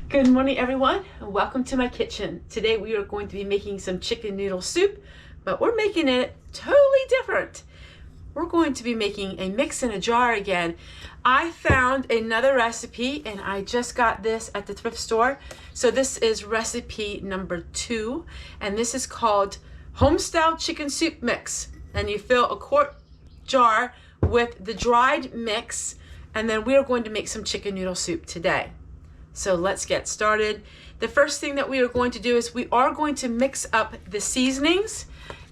Good morning, everyone. Welcome to my kitchen. Today we are going to be making some chicken noodle soup, but we're making it totally different. We're going to be making a mix in a jar again. I found another recipe and I just got this at the thrift store. So this is recipe number 2, and this is called Homestyle chicken soup mix. And you fill a quart jar with the dried mix, and then we are going to make some chicken noodle soup today. So let's get started. The first thing that we are going to do is we are going to mix up the seasonings,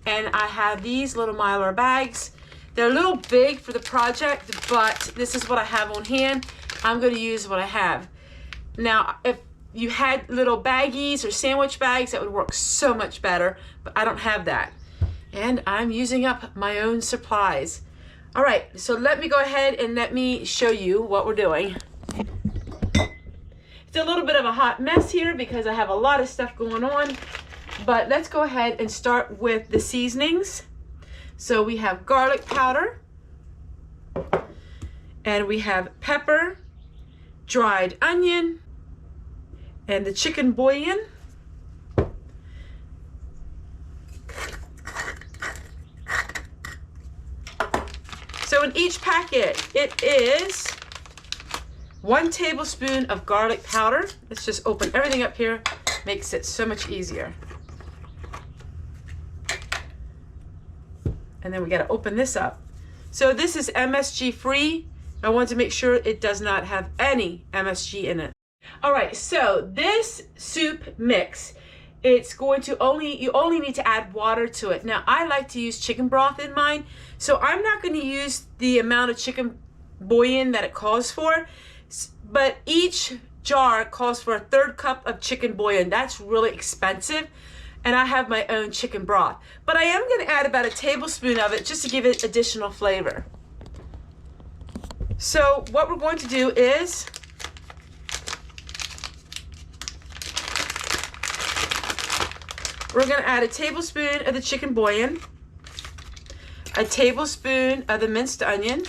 and I have these little Mylar bags. They're a little big for the project, but this is what I have on hand. I'm going to use what I have. Now, if you had little baggies or sandwich bags, that would work so much better, but I don't have that. And I'm using up my own supplies. All right, so let me go ahead and let me show you what we're doing. It's a little bit of a hot mess here because I have a lot of stuff going on, but let's go ahead and start with the seasonings. So we have garlic powder, and we have pepper, dried onion, and the chicken bouillon. So in each packet, it is 1 tablespoon of garlic powder. Let's just open everything up here. Makes it so much easier. And then we got to open this up. So this is MSG free. I want to make sure it does not have any MSG in it. All right, so this soup mix, it's going to you only need to add water to it. Now I like to use chicken broth in mine, so I'm not going to use the amount of chicken bouillon that it calls for. But each jar calls for a 1/3 cup of chicken bouillon. That's really expensive, and I have my own chicken broth. But I am going to add about a tablespoon of it just to give it additional flavor. So what we're going to do is we're going to add a tablespoon of the chicken bouillon, a tablespoon of the minced onion,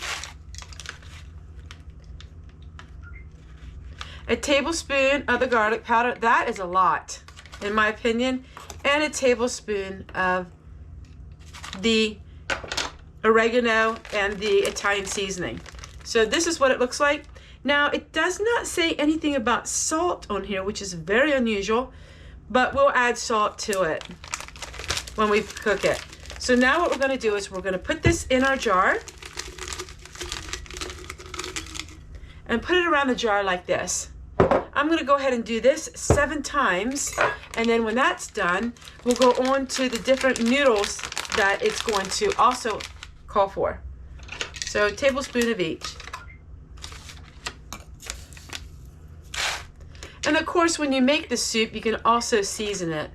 a tablespoon of the garlic powder. That is a lot, in my opinion, and a tablespoon of the oregano and the Italian seasoning. So this is what it looks like. Now, it does not say anything about salt on here, which is very unusual, but we'll add salt to it when we cook it. So now what we're going to do is we're going to put this in our jar and put it around the jar like this. I'm going to go ahead and do this 7 times, and then when that's done, we'll go on to the different noodles that it's going to also call for. So a tablespoon of each. And of course, when you make the soup, you can also season it.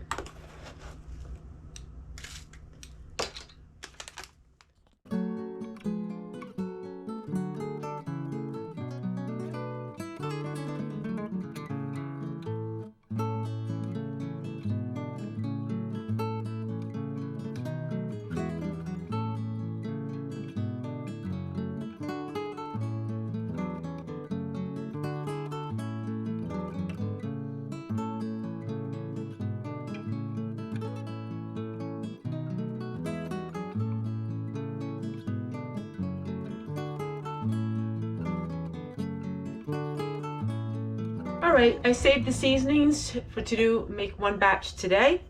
All right, I saved the seasonings to make one batch today.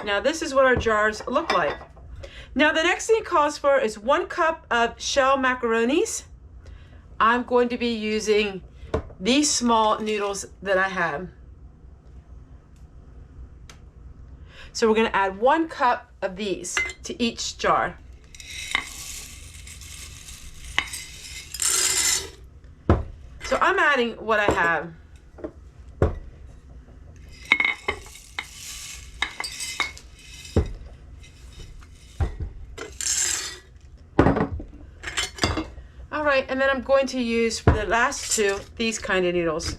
Now this is what our jars look like. Now the next thing it calls for is 1 cup of shell macaronis. I'm going to be using these small noodles that I have. So we're going to add 1 cup of these to each jar. So I'm adding what I have. All right, and then I'm going to use for the last 2 these kind of noodles.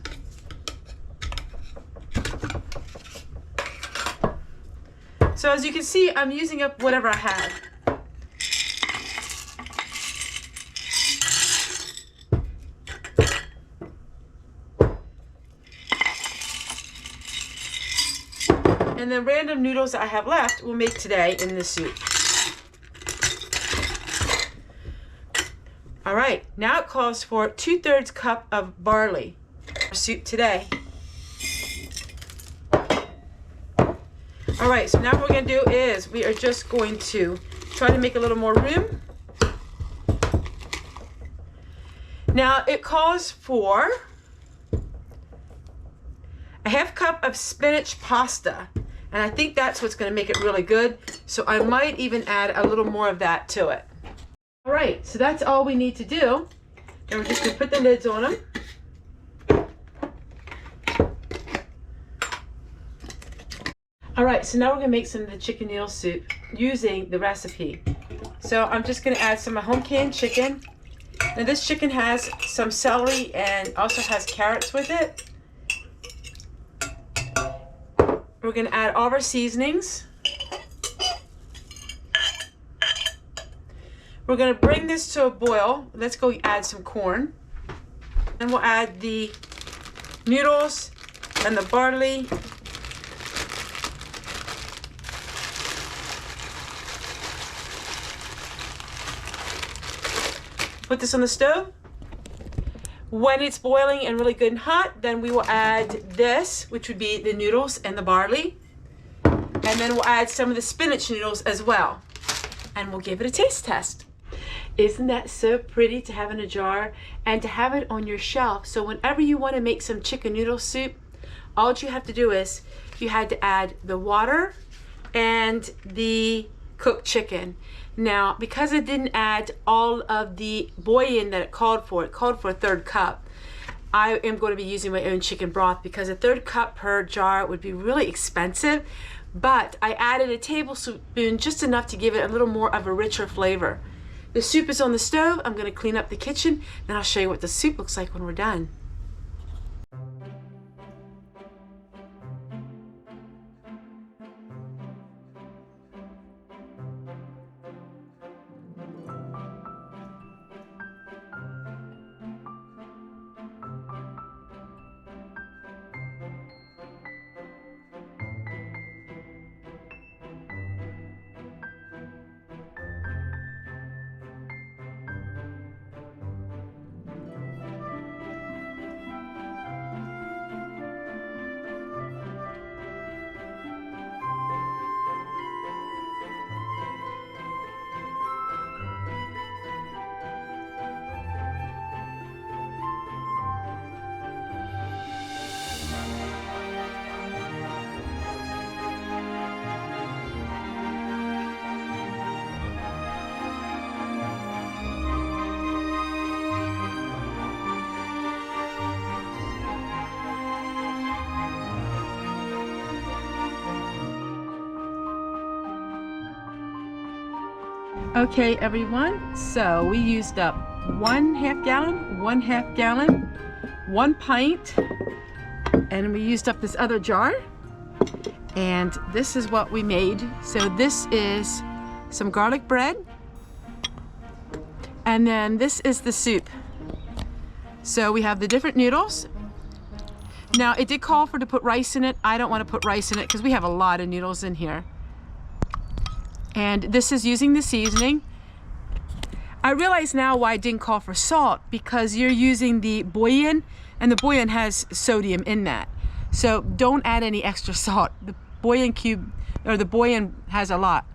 So as you can see, I'm using up whatever I have. And the random noodles that I have left we'll make today in this soup. All right, now it calls for 2/3 cup of barley for soup today. All right, so now what we're gonna do is we are just going to try to make a little more room. Now it calls for a 1/2 cup of spinach pasta, and I think that's what's gonna make it really good. So I might even add a little more of that to it. All right, so that's all we need to do. And we're just gonna put the lids on them. All right, so now we're gonna make some of the chicken noodle soup using the recipe. So I'm just gonna add some of my home canned chicken. Now this chicken has some celery and also has carrots with it. We're gonna add all of our seasonings. We're gonna bring this to a boil. Let's go add some corn. Then we'll add the noodles and the barley. Put this on the stove. When it's boiling and really good and hot, then we will add this, which would be the noodles and the barley. And then we'll add some of the spinach noodles as well. And we'll give it a taste test. Isn't that so pretty to have in a jar and to have it on your shelf? So whenever you want to make some chicken noodle soup, all you have to do is you had to add the water and the cooked chicken. Now, because it didn't add all of the bouillon that it called for a 1/3 cup, I am going to be using my own chicken broth because a 1/3 cup per jar would be really expensive, but I added a tablespoon, just enough to give it a little more of a richer flavor. The soup is on the stove. I'm going to clean up the kitchen, then I'll show you what the soup looks like when we're done. Okay, everyone, so we used up 1/2 gallon, 1/2 gallon, 1 pint, and we used up this other jar, and this is what we made. So this is some garlic bread, and then this is the soup. So we have the different noodles. Now it did call for to put rice in it. I don't want to put rice in it because we have a lot of noodles in here. And this is using the seasoning. I realize now why I didn't call for salt, because you're using the bouillon, and the bouillon has sodium in that. So don't add any extra salt. The bouillon cube, or the bouillon, has a lot.